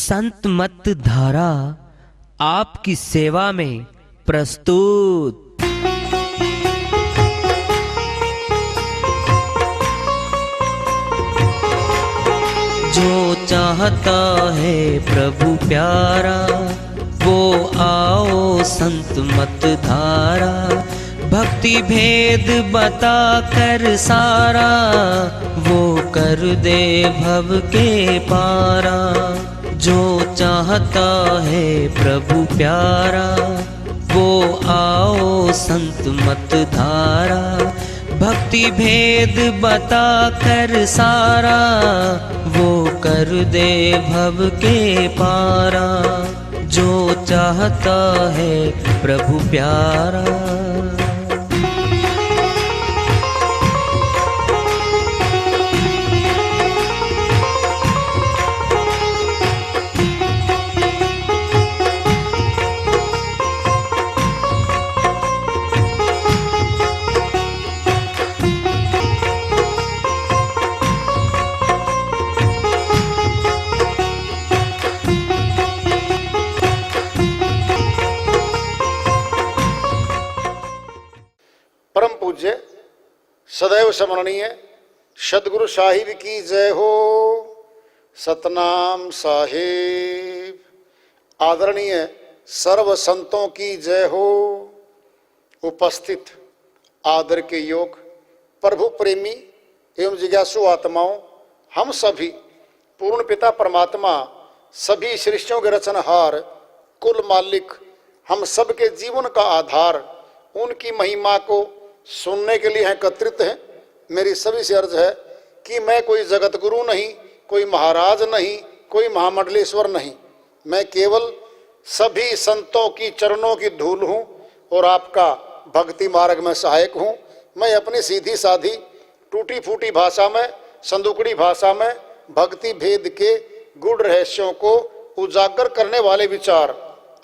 संत मत धारा आपकी सेवा में प्रस्तुत। जो चाहता है प्रभु प्यारा वो आओ संत मत धारा। भक्ति भेद बता कर सारा वो कर दे भव के पारा। जो चाहता है प्रभु प्यारा वो आओ संत मत धारा। भक्ति भेद बता कर सारा वो कर दे भव के पारा। जो चाहता है प्रभु प्यारा। परम पूज्य सदैव स्मरणीय सदगुरु साहिब की जय हो। सतनाम साहिब। आदरणीय सर्व संतों की जय हो। उपस्थित आदर के योग प्रभु प्रेमी एवं जिज्ञासु आत्माओं, हम सभी पूर्ण पिता परमात्मा सभी सृष्टियों के रचनहार कुल मालिक हम सबके जीवन का आधार उनकी महिमा को सुनने के लिए एकत्रित हैं। मेरी सभी से अर्ज है कि मैं कोई जगत गुरु नहीं, कोई महाराज नहीं, कोई महामंडलेश्वर नहीं। मैं केवल सभी संतों की चरणों की धूल हूँ और आपका भक्ति मार्ग में सहायक हूँ। मैं अपनी सीधी साधी टूटी फूटी भाषा में, संदुकड़ी भाषा में भक्ति भेद के गूढ़ रहस्यों को उजागर करने वाले विचार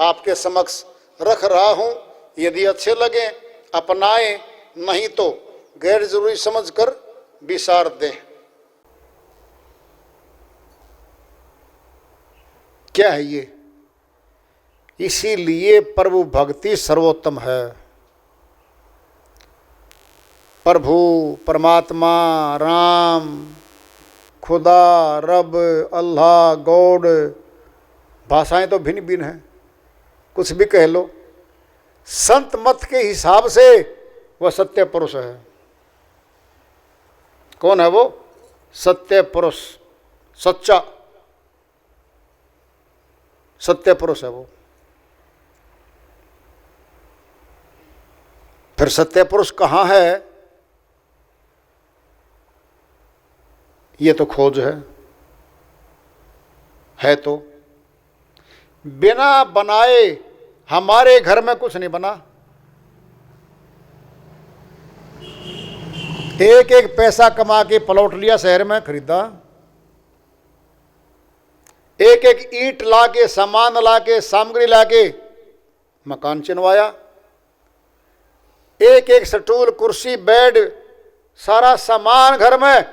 आपके समक्ष रख रहा हूँ। यदि अच्छे लगे अपनाएं, नहीं तो गैर जरूरी समझकर विसार दें। क्या है ये? इसीलिए प्रभु भक्ति सर्वोत्तम है। प्रभु परमात्मा, राम, खुदा, रब, अल्लाह, गॉड, भाषाएं तो भिन्न भिन्न हैं, कुछ भी कह लो। संत मत के हिसाब से वह सत्य पुरुष है। कौन है वो? सत्य पुरुष, सच्चा सत्य पुरुष है वो। फिर सत्य पुरुष कहाँ है? ये तो खोज है तो बिना बनाए हमारे घर में कुछ नहीं बना। एक एक पैसा कमा के प्लॉट लिया, शहर में खरीदा, एक एक ईंट लाके, सामान लाके, सामग्री लाके मकान चिनवाया, एक एक स्टूल, कुर्सी, बेड, सारा सामान घर में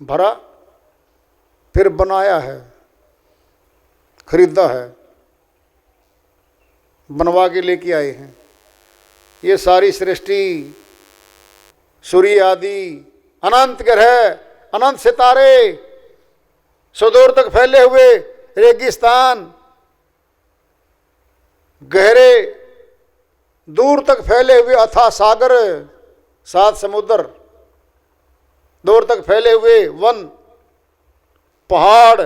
भरा, फिर बनाया है, खरीदा है, बनवा के लेके आए हैं। ये सारी सृष्टि, सूर्य आदि, अनंत ग्रह, अनंत सितारे, सुदूर तक फैले हुए रेगिस्तान, गहरे दूर तक फैले हुए अथाह सागर, 7 समुद्र, दूर तक फैले हुए वन, पहाड़,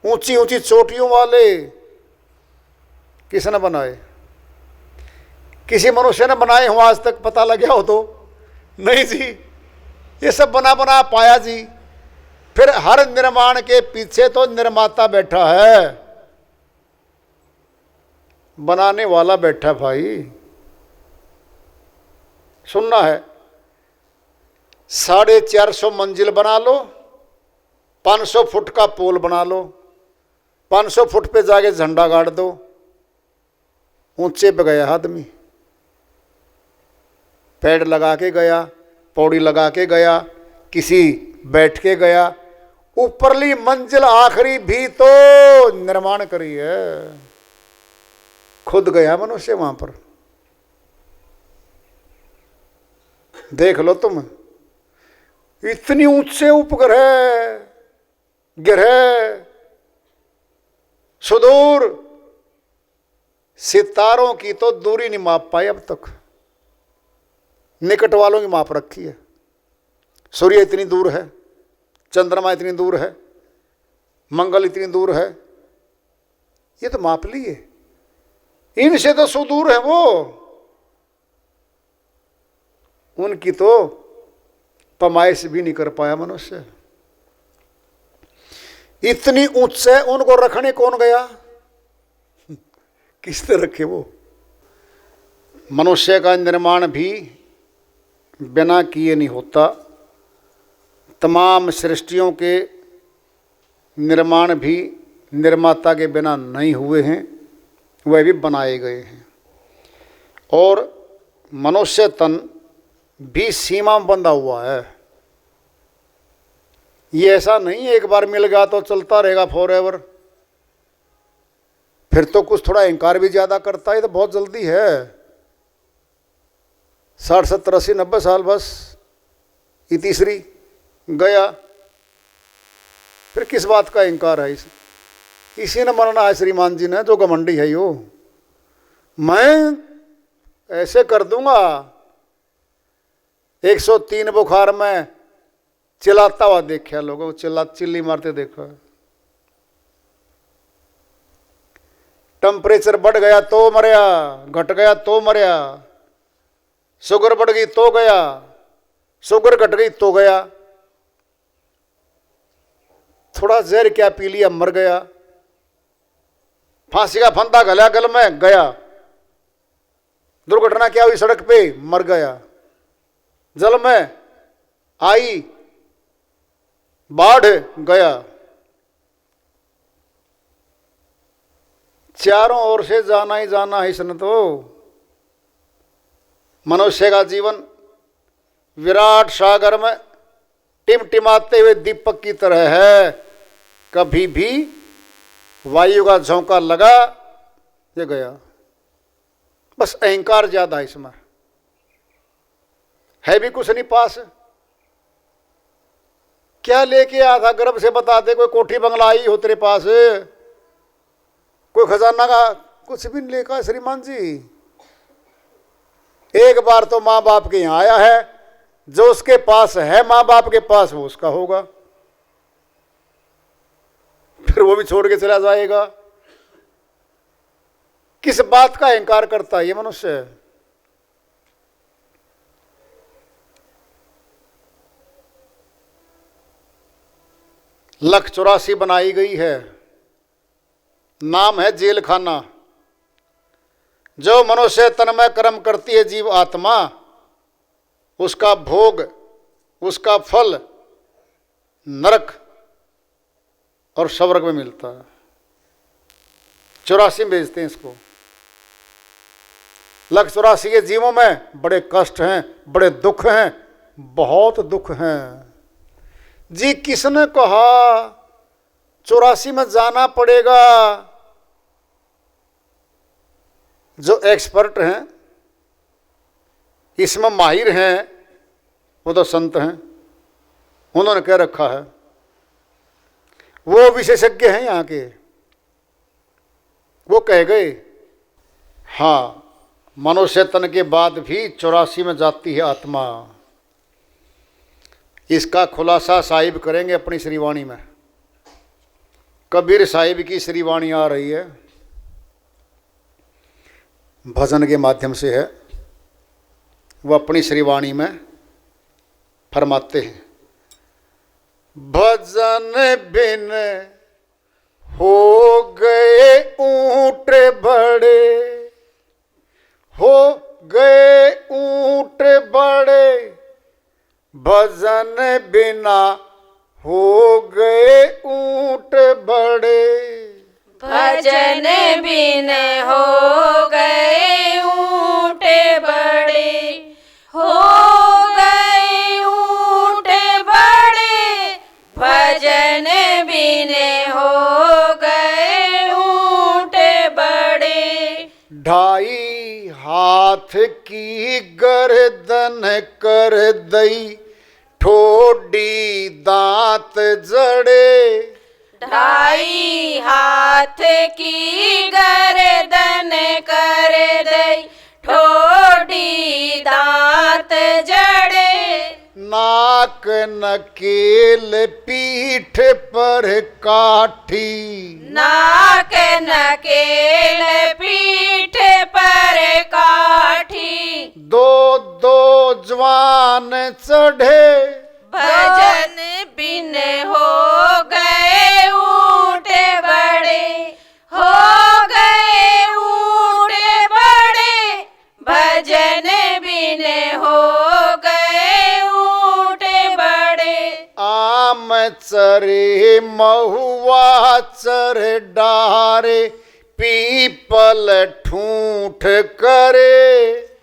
ऊंची ऊंची चोटियों वाले किसने बनाए? किसी मनुष्य ने बनाए हो आज तक? पता लग गया हो तो? नहीं जी, ये सब बना बना पाया जी। फिर हर निर्माण के पीछे तो निर्माता बैठा है, बनाने वाला बैठा। भाई सुनना है, 450 मंजिल बना लो, 500 फुट का पोल बना लो, 500 फुट पे जाके झंडा गाड़ दो, ऊंचे पे गया आदमी, पेड़ लगा के गया, पौड़ी लगा के गया, किसी बैठ के गया, ऊपरली मंजिल आखिरी भी तो निर्माण करी है। खुद गया मनुष्य वहां पर, देख लो तुम, इतनी ऊंचे उपग्रह ग्रह, सुदूर सितारों की तो दूरी नहीं माप पाई अब तक, निकट वालों की माप रखी है। सूर्य इतनी दूर है, चंद्रमा इतनी दूर है, मंगल इतनी दूर है, ये तो माप लिए, इनसे तो सुदूर है वो, उनकी तो पमाइश भी नहीं कर पाया मनुष्य। इतनी ऊंचे उनको रखने कौन गया, किसने रखे वो। मनुष्य का निर्माण भी बिना किए नहीं होता, तमाम सृष्टियों के निर्माण भी निर्माता के बिना नहीं हुए हैं, वह भी बनाए गए हैं। और मनुष्य तन भी सीमा में बंधा हुआ है, ये ऐसा नहीं एक बार मिल गया तो चलता रहेगा फॉर एवर। फिर तो कुछ थोड़ा अहंकार भी ज्यादा करता है, तो बहुत जल्दी है, 60 70 80 90 साल बस, ये तीसरी गया। फिर किस बात का अहंकार है, इसी ने मरना है श्रीमान जी ने, जो घमंडी है यो, मैं ऐसे कर दूंगा, 103 बुखार में चिल्लाता हुआ देखा लोगों, चिल्ली मारते देखा। टेम्परेचर बढ़ गया तो मरया, घट गया तो मरया, शुगर बढ़ गई तो गया, शुगर घट गई तो गया, थोड़ा जहर क्या पी लिया मर गया, फांसी का फंदा गला गल में गया, दुर्घटना क्या हुई सड़क पे मर गया, जल में आई बाढ़ गया। चारों ओर से जाना ही जाना है इसने तो। मनुष्य का जीवन विराट सागर में टिमटिमाते हुए दीपक की तरह है, कभी भी वायु का झोंका लगा ये गया। बस अहंकार ज्यादा है इसमें, है भी कुछ नहीं पास। क्या लेके आया था गर्भ से बता दे, कोई कोठी बंगला आई हो तेरे पास, कोई खजाना का कुछ भी नहीं लेकर श्रीमान जी। एक बार तो माँ बाप के यहाँ आया है, जो उसके पास है माँ बाप के पास वो उसका होगा, फिर वो भी छोड़ के चला जाएगा। किस बात का अहंकार करता है ये मनुष्य। 184 बनाई गई है, नाम है जेल खाना। जो मनुष्य तन में कर्म करती है जीव आत्मा, उसका भोग, उसका फल नरक और स्वर्ग में मिलता है। 84 में भेजते हैं इसको। 184 के जीवों में बड़े कष्ट हैं, बड़े दुख हैं, बहुत दुख हैं जी। किसने कहा 84 में जाना पड़ेगा? जो एक्सपर्ट हैं, इसमें माहिर हैं, वो तो संत हैं, उन्होंने कह रखा है, वो विशेषज्ञ हैं यहाँ के, वो कह गए हाँ मनुष्य तन के बाद भी 84 में जाती है आत्मा। इसका खुलासा साहिब करेंगे अपनी श्रीवाणी में। कबीर साहिब की श्रीवाणी आ रही है, भजन के माध्यम से है, वो अपनी श्रीवाणी में फरमाते हैं, भजन बिन हो गए ऊंट बड़े, हो गए ऊंट बड़े, भजन बिना हो गए ऊंट बड़े, भजन बिन हो गए ऊंट बड़े, हो गए ऊंट बड़े, भजन बिने हो गए ऊंट बड़े। 2.5 हाथ की गर्दन कर दई ठोडी दांत जड़े। 2.5 हाथ की गर्दन कर दई ठोडी दांत जड़े। नाक नकेल पीठ पर काठी। नाक नकेल पीठ पर काठी। 2 जवान चढ़े। भजन बिन हो गए ऊंट बड़े। हो गए ऊंट बड़े। भजन बिन हो गए ऊंट बड़े। आम चरे महुआ चर डारे पीपल ठूठ करे।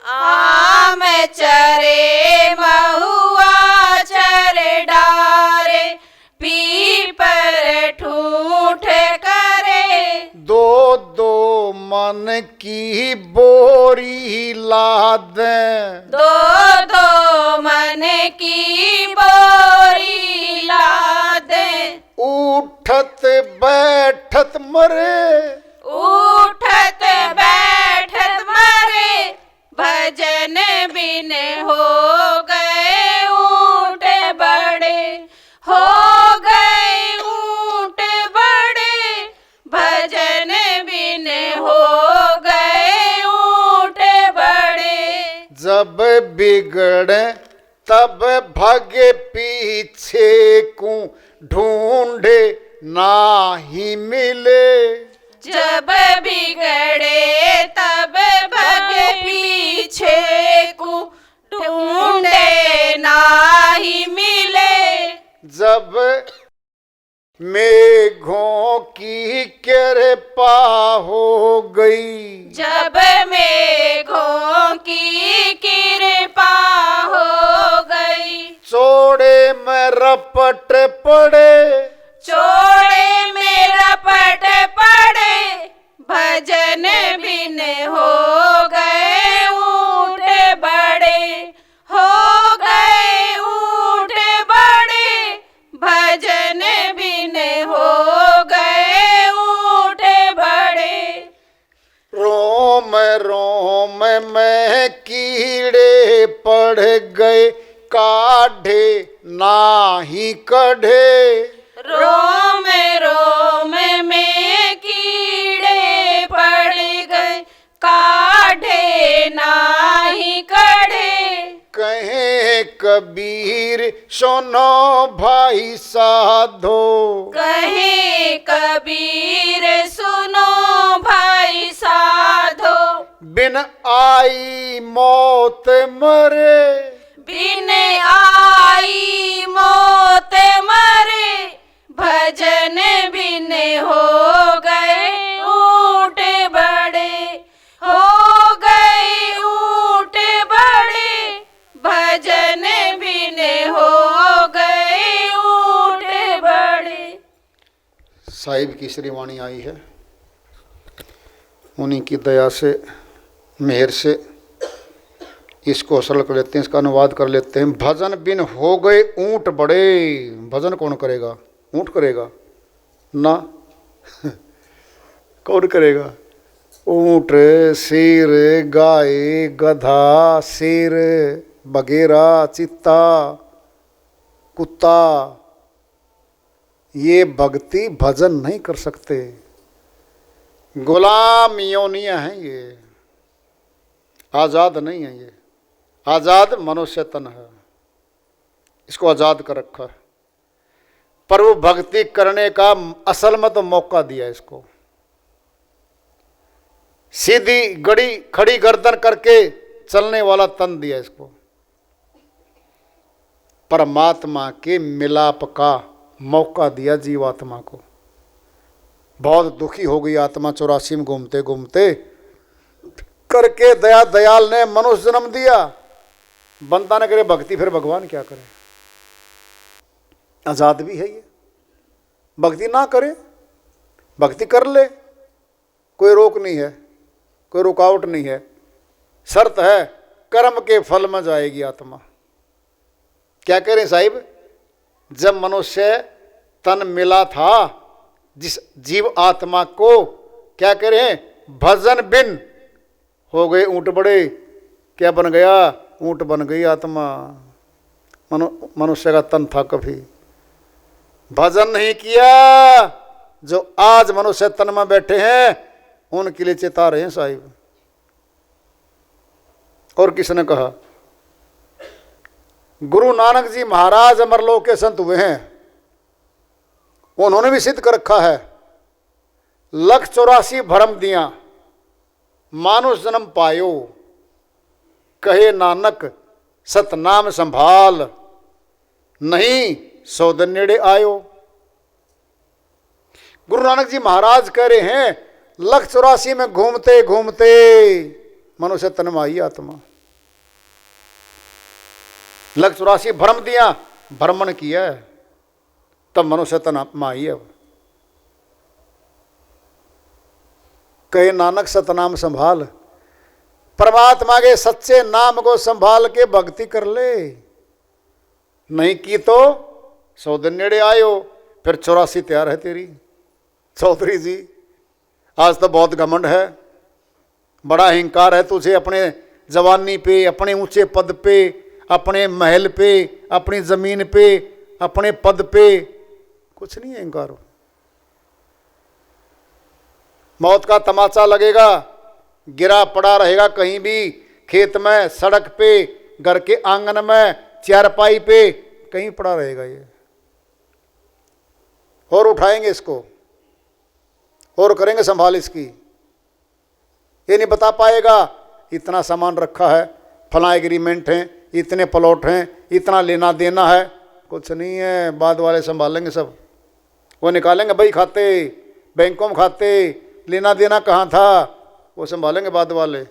आम चरे महुआ चर डारे पीपल ठूठ करे। 2 मन की बोरी लादें। 2 मन की बोरी लादे। उठत बैठत मरे। उठत बैठत मरे। भजन बिन हो गए ऊंट बड़े। हो गए ऊंट बड़े। भजन बिन हो गए ऊंट बड़े। जब बिगड़े तब भागे पीछे को ढूंढे नाही मिले। जब बिगड़े तब भग पीछे को ढूंढे नाही मिले। जब मेघों की कृपा हो गई। जब मेघों की कृपा हो गई। चौड़े में रपट पड़े। चौड़े में रपट पड़े। भजन बिन हो गए ऊंट बड़े। हो गए ऊंट बड़े। भजन बिन हो गए ऊंट बड़े। रोम रोम में कीड़े पड़ गए काढ़े नाही कढ़े। रोम रोम में कीड़े पड़ गए काढ़े नाही कढ़े। कहे कबीर सुनो भाई साधो। कहे कबीर सुनो भाई साधो। बिन आई मौत मरे। बिन आई मौत मरे। भजन बिन हो गए ऊंट बड़े। हो गए ऊंट बड़े। भजन बिन हो गए ऊंट बड़े। साहिब की श्रीवाणी आई है, उन्हीं की दया से मेहर से इसको सरल कर लेते हैं, इसका अनुवाद कर लेते हैं। भजन बिन हो गए ऊंट बड़े। भजन कौन करेगा? ऊंट करेगा ना। कौन करेगा? ऊंट, शेर, गाय, गधा, शेर, बगेरा, चित्ता, कुत्ता, ये भक्ति भजन नहीं कर सकते। गुलाम योनियां हैं ये, आज़ाद नहीं है ये। आज़ाद मनुष्य तन है, इसको आज़ाद कर रखा है। पर वो भक्ति करने का असल में तो मौका दिया इसको। सीधी गड़ी खड़ी गर्दन करके चलने वाला तन दिया इसको। परमात्मा के मिलाप का मौका दिया जीवात्मा को। बहुत दुखी हो गई आत्मा 84 में घूमते घूमते, करके दया दयाल ने मनुष्य जन्म दिया। बनता न करे भक्ति, फिर भगवान क्या करे? आजाद भी है ये। भक्ति ना करे, भक्ति कर ले, कोई रोक नहीं है, कोई रुकावट नहीं है। शर्त है कर्म के फल में जाएगी आत्मा। क्या कह रहे हैं साहिब, जब मनुष्य तन मिला था जिस जीव आत्मा को, क्या कह रहे हैं, भजन बिन हो गए ऊंट बड़े। क्या बन गया, ऊंट बन गई आत्मा। मनुष्य का तन था, कभी भजन नहीं किया। जो आज मनुष्य तन में बैठे हैं उनके लिए चेता रहे हैं साहिब। और किसने कहा, गुरु नानक जी महाराज अमरलोक के संत हुए हैं, उन्होंने भी सिद्ध कर रखा है, 184 भरम दिया मानुष जन्म पायो, कहे नानक सतनाम संभाल, नहीं सौदन नेड़े आयो। गुरु नानक जी महाराज कह रहे हैं 184 में घूमते घूमते मनुष्य तन में आई आत्मा। 184 भ्रम दिया, भ्रमण किया है, तब मनुष्य तन में आई है। कहे नानक सतनाम संभाल, परमात्मा के सच्चे नाम को संभाल के भक्ति कर ले, नहीं की तो 100 दिन नेड़े आयो। फिर 84 तैयार है तेरी। चौधरी जी आज तो बहुत घमंड है, बड़ा अहंकार है तुझे अपने जवानी पे, अपने ऊंचे पद पे, अपने महल पे, अपनी जमीन पे, अपने पद पे। कुछ नहीं है अहंकार। मौत का तमाचा लगेगा, गिरा पड़ा रहेगा कहीं भी, खेत में, सड़क पे, घर के आंगन में, चारपाई पे, कहीं पड़ा रहेगा ये। और उठाएंगे इसको और करेंगे संभाल इसकी। ये नहीं बता पाएगा इतना सामान रखा है, फला एग्रीमेंट है, इतने प्लॉट हैं, इतना लेना देना है। कुछ नहीं है, बाद वाले संभालेंगे सब। वो निकालेंगे भाई खाते, बैंकों में खाते, लेना देना कहाँ था, वो संभालेंगे बाद वाले।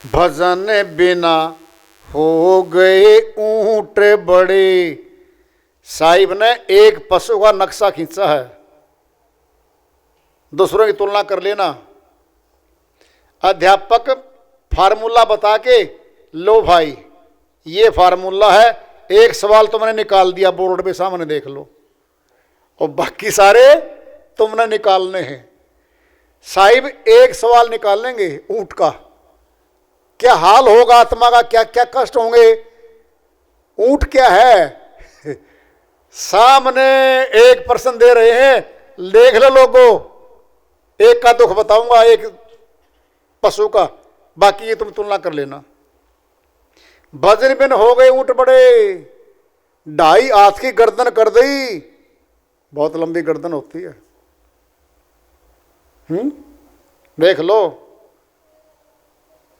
भजन बिना हो गए ऊंट बड़े। साहिब ने एक पशु का नक्शा खींचा है, दूसरों की तुलना कर लेना। अध्यापक फार्मूला बता के, लो भाई ये फार्मूला है, एक सवाल तो मैंने निकाल दिया बोर्ड पे सामने देख लो, और बाकी सारे तुमने निकालने हैं। साहिब एक सवाल निकालेंगे ऊंट का, क्या हाल होगा आत्मा का, क्या क्या कष्ट होंगे। ऊंट क्या है, सामने एक प्रश्न दे रहे हैं, देख लो लोगों, एक का दुख बताऊंगा, एक पशु का, बाकी ये तुम तुलना कर लेना। भजन बिन हो गए ऊंट बड़े, 2.5 हाथ की गर्दन कर दी। बहुत लंबी गर्दन होती है, देख लो,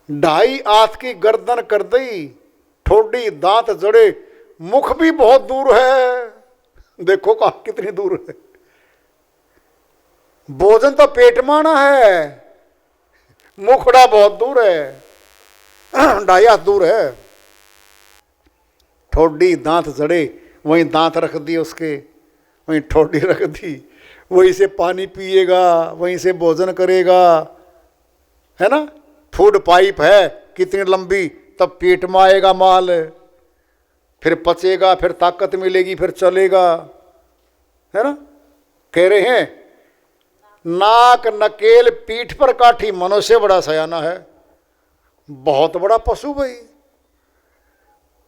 2.5 हाथ की गर्दन कर दी, ठोडी, दांत जड़े, मुख भी बहुत दूर है, देखो कहा कितनी दूर है। भोजन तो पेट माना है, मुखड़ा बहुत दूर है, 2.5 हाथ दूर है। ठोडी, दांत जड़े, वहीं दांत रख दिए उसके, वहीं ठोडी रख दी, वहीं से पानी पिएगा, वहीं से भोजन करेगा, है ना। फूड पाइप है कितनी लंबी, तब पेट में आएगा माल, फिर पचेगा, फिर ताकत मिलेगी, फिर चलेगा, है ना। कह रहे हैं नाक नकेल पीठ पर काठी, मनुष्य बड़ा सयाना है, बहुत बड़ा पशु भाई।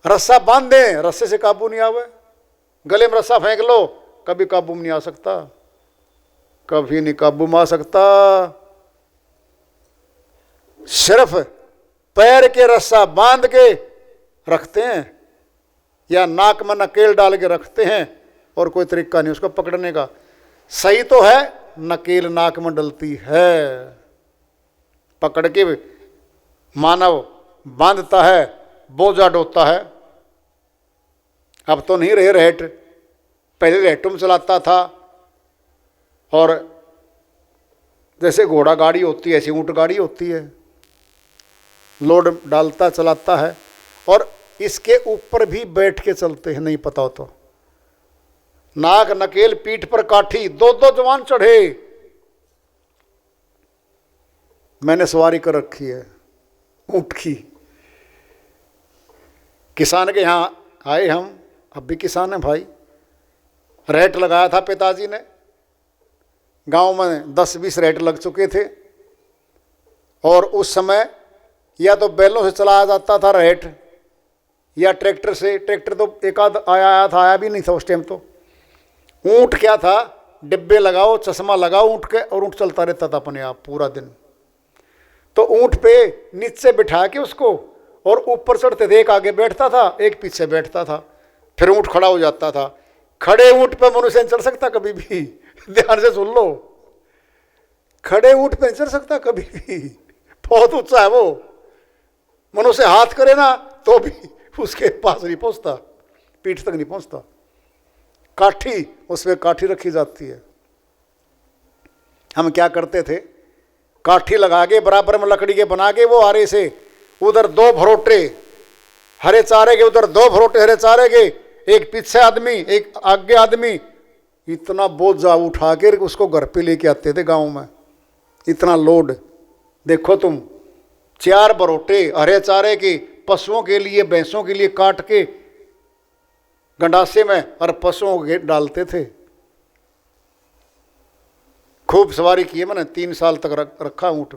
रस्सा बांध दे, रस्से से काबू नहीं आवे, गले में रस्सा फेंक लो, कभी काबू में नहीं आ सकता, कभी नहीं काबू में आ सकता। सिर्फ पैर के रस्सा बांध के रखते हैं या नाक में नकेल डाल के रखते हैं, और कोई तरीका नहीं उसको पकड़ने का। सही तो है नकेल नाक में डलती है, पकड़ के मानव बांधता है, बोझा ढोता है। अब तो नहीं रहे रेट, पहले रेटों में चलाता था, और जैसे घोड़ा गाड़ी होती है ऐसी ऊंट गाड़ी होती है, लोड डालता चलाता है। और इसके ऊपर भी बैठ के चलते हैं, नहीं पता हो तो। नाक नकेल पीठ पर काठी, दो दो जवान चढ़े। मैंने सवारी कर रखी है ऊंट की। किसान के यहां आए हम, अब भी किसान हैं भाई। रेट लगाया था पिताजी ने, गांव में 10-20 रेट लग चुके थे। और उस समय या तो बैलों से चलाया जाता था रेट, या ट्रैक्टर से। ट्रैक्टर तो एक आध आया था, आया भी नहीं था उस टाइम तो। ऊंट क्या था, डिब्बे लगाओ, चश्मा लगाओ ऊंट के, और ऊंट चलता रहता था अपने आप पूरा दिन। तो ऊंट पे नीचे बिठा के उसको, और ऊपर चढ़ते थे, एक आगे बैठता था, एक पीछे बैठता था, फिर ऊंट खड़ा हो जाता था। खड़े ऊंट पे मनुष्य नहीं चढ़ सकता कभी भी, ध्यान से सुन लो। खड़े ऊंट पे नहीं चढ़ सकता कभी भी, बहुत ऊंचा है वो। मनुष्य हाथ करे ना तो भी उसके पास नहीं पहुंचता, पीठ तक नहीं पहुंचता। काठी, उसमें काठी रखी जाती है। हम क्या करते थे, काठी लगा के बराबर में लकड़ी के बना के, वो आरे से उधर 2 भरोटे हरे चारे के, उधर 2 भरोटे हरे चारे के, एक पीछे आदमी एक आगे आदमी। इतना बोझा उठा के उसको घर पे लेके आते थे गांव में, इतना लोड। देखो तुम, 4 भरोटे हरे चारे के पशुओं के लिए, भैंसों के लिए काट के गंडासे में और पशुओं के डालते थे। खूब सवारी की है मैंने, 3 साल तक रखा ऊँट।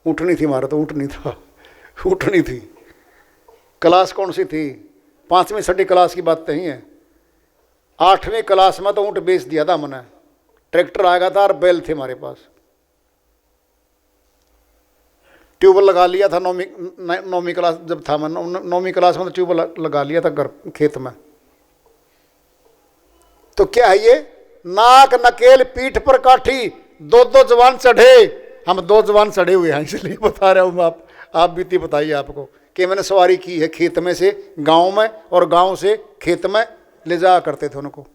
ऊँटनी थी हमारा तो, ऊँट नहीं था, ऊँटनी थी। क्लास कौन सी थी, 5वीं 6वीं क्लास की बात नहीं है। 8वीं क्लास में तो ऊँट बेच दिया था मैंने। ट्रैक्टर आ गया था और बैल थे हमारे पास। ट्यूबवेल लगा लिया था 9वीं क्लास जब था मैं, 9वीं क्लास में तो ट्यूबवेल लगा लिया था घर खेत में। तो क्या है ये, नाक नकेल पीठ पर काठी, 2-2 जवान चढ़े। हम 2 जवान चढ़े हुए हैं, इसलिए बता रहा हूँ। आप बीती बताइए आपको कि मैंने सवारी की है खेत में से गांव में, और गांव से खेत में ले जा करते थे उनको।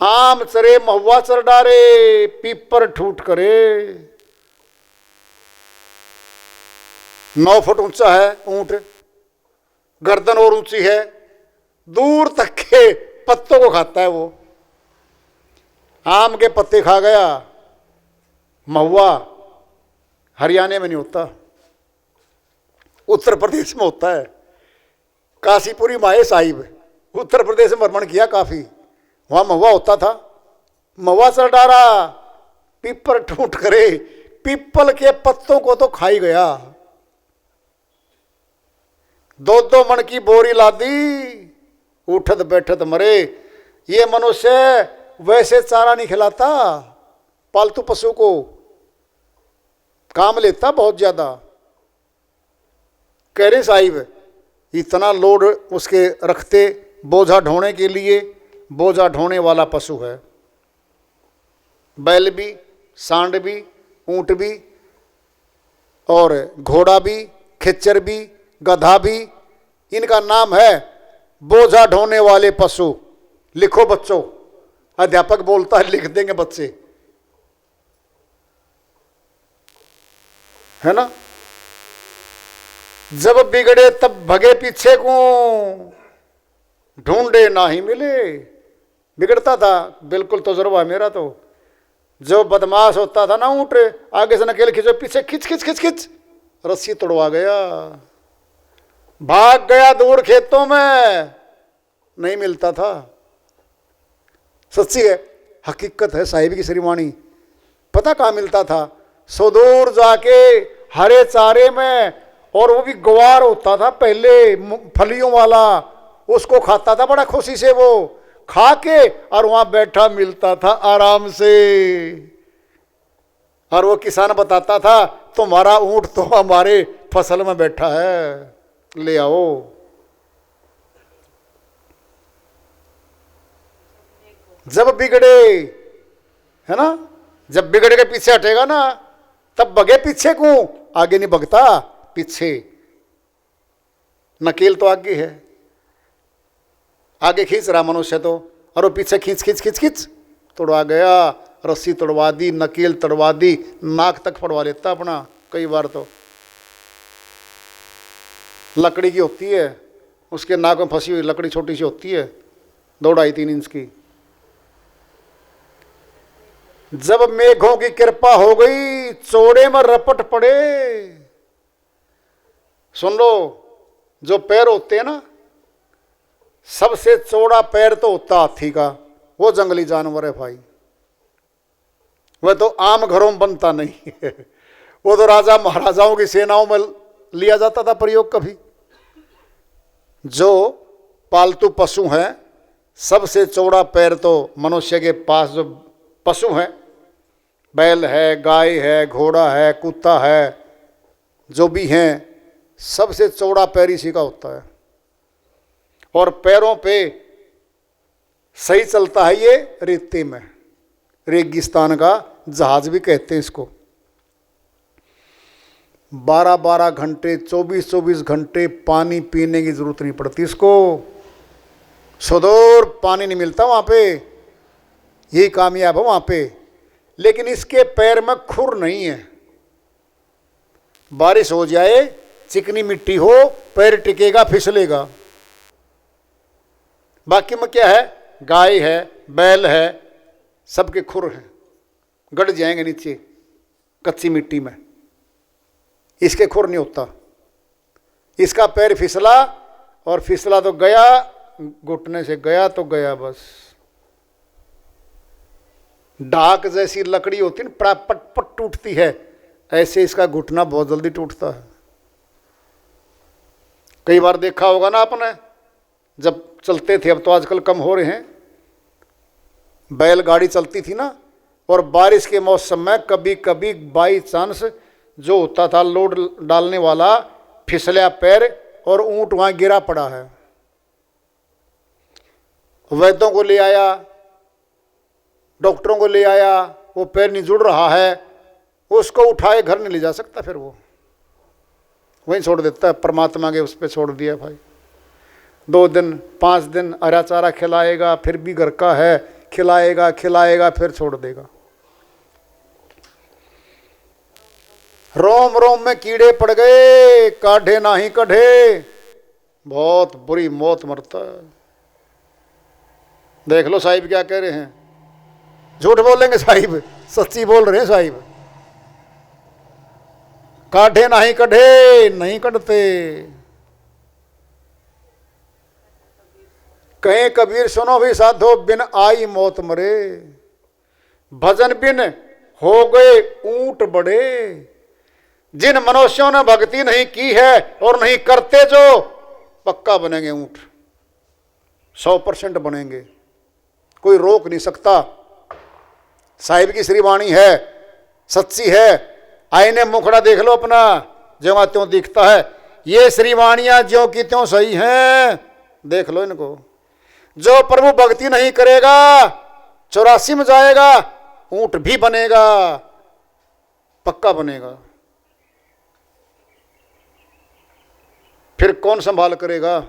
आम चरे महुआ चर डारे, पीपर ठूट करे। 9 फुट ऊंचा है ऊंट, गर्दन और ऊंची है, दूर तक के पत्तों को खाता है वो। आम के पत्ते खा गया। महुआ हरियाणा में नहीं होता, उत्तर प्रदेश में होता है। काशीपुरी माए साहिब, उत्तर प्रदेश में भ्रमण किया काफी, वहां महुआ होता था। महुआ चढ़ डारा, पीपर ठूट करे। पीपल के पत्तों को तो खाई गया। 2-2 मन की बोरी लादी, उठत बैठत मरे। ये मनुष्य वैसे चारा नहीं खिलाता, पालतू पशु को काम लेता बहुत ज्यादा। कह रहे साहिब, इतना लोड उसके रखते बोझा ढोने के लिए। बोझा ढोने वाला पशु है, बैल भी, सांड भी, ऊंट भी, और घोड़ा भी, खच्चर भी, गधा भी। इनका नाम है बोझा ढोने वाले पशु। लिखो बच्चों, अध्यापक बोलता है, लिख देंगे बच्चे, है ना। जब बिगड़े तब भगे पीछे को, ढूंढे ना ही मिले। बिगड़ता था, बिल्कुल तजुर्बा मेरा तो। जो बदमाश होता था ना ऊंट, आगे से नकेल खींचो, पीछे खिंच खिंच खिंच खिंच, रस्सी तोड़वा गया, भाग गया दूर खेतों में, नहीं मिलता था। सच्ची है, हकीकत है साहिब की श्रीवाणी। पता कहाँ मिलता था, सुदूर जाके हरे चारे में, और वो भी ग्वार होता था पहले, फलियों वाला, उसको खाता था बड़ा खुशी से। वो खा के और वहां बैठा मिलता था आराम से। और वो किसान बताता था, तुम्हारा ऊंट तो हमारे फसल में बैठा है, ले आओ। जब बिगड़े, है ना, जब बिगड़ के पीछे हटेगा ना, तब भगे पीछे को, आगे नहीं भगता, पीछे। नकेल तो आगे है, आगे खींच रहा मनुष्य तो, और वो पीछे खींच खींच खींच खींच तोड़वा गया। रस्सी तोड़वा दी, नकेल तोड़वा दी, नाक तक पड़वा लेता अपना कई बार तो। लकड़ी की होती है, उसके नाक में फंसी हुई लकड़ी छोटी सी होती है, 2-2.5-3 इंच की। जब मेघों की कृपा हो गई, चौड़े में रपट पड़े। सुन लो, जो पैर होते हैं ना, सबसे चौड़ा पैर तो होता हाथी का, वो जंगली जानवर है भाई। वह तो आम घरों में बनता नहीं है, वो तो राजा महाराजाओं की सेनाओं में लिया जाता था प्रयोग कभी। जो पालतू पशु हैं, सबसे चौड़ा पैर तो मनुष्य के पास जो पशु हैं, बैल है, गाय है, घोड़ा है, कुत्ता है, जो भी हैं, सबसे चौड़ा पैर इसी का होता है। और पैरों पे सही चलता है ये रेते में, रेगिस्तान का जहाज भी कहते हैं इसको। 12-12 घंटे, 24-24 घंटे पानी पीने की जरूरत नहीं पड़ती इसको। सुदूर पानी नहीं मिलता वहाँ पे, यही कामयाब है वहाँ पे। लेकिन इसके पैर में खुर नहीं है। बारिश हो जाए, चिकनी मिट्टी हो, पैर टिकेगा, फिसलेगा। बाकी में क्या है, गाय है, बैल है, सबके खुर हैं, गड़ जाएंगे नीचे कच्ची मिट्टी में। इसके खुर नहीं होता। इसका पैर फिसला, और फिसला तो गया, घुटने से गया तो गया बस। ढाक जैसी लकड़ी होती है, पट पट टूटती है, ऐसे इसका घुटना बहुत जल्दी टूटता है। कई बार देखा होगा ना आपने, जब चलते थे, अब तो आजकल कम हो रहे हैं, बैलगाड़ी चलती थी ना, और बारिश के मौसम में कभी कभी बाई चांस जो होता था लोड डालने वाला, फिसला पैर और ऊंट वहां गिरा पड़ा है। वैद्यों को ले आया, डॉक्टरों को ले आया, वो पैर नहीं जुड़ रहा है, उसको उठाए घर नहीं ले जा सकता, फिर वो वहीं छोड़ देता है, परमात्मा के उस पर छोड़ दिया भाई। 2 दिन 5 दिन हरा चारा खिलाएगा, फिर भी घर का है, खिलाएगा खिलाएगा, फिर छोड़ देगा। रोम रोम में कीड़े पड़ गए, काढ़े ना ही कढ़े, बहुत बुरी मौत मरता है। देख लो साहिब क्या कह रहे हैं, झूठ बोलेंगे साहिब, सच्ची बोल रहे हैं साहिब। काढ़े ना ही कढ़े, नहीं कढ़ते। कहे कबीर सुनो भी साधो, बिन आई मौत मरे। भजन बिन हो गए ऊंट बड़े। जिन मनुष्यों ने भक्ति नहीं की है और नहीं करते, जो पक्का बनेंगे ऊंट, 100% बनेंगे, कोई रोक नहीं सकता। साहिब की श्रीवाणी है, सच्ची है। आईने मुखड़ा देख लो अपना, ज्यों त्यों दिखता है। ये श्रीवाणियां ज्यों की त्यों सही हैं, देख लो इनको। जो प्रभु भक्ति नहीं करेगा 84 में जाएगा, ऊंट भी बनेगा, पक्का बनेगा। फिर कौन संभाल करेगा?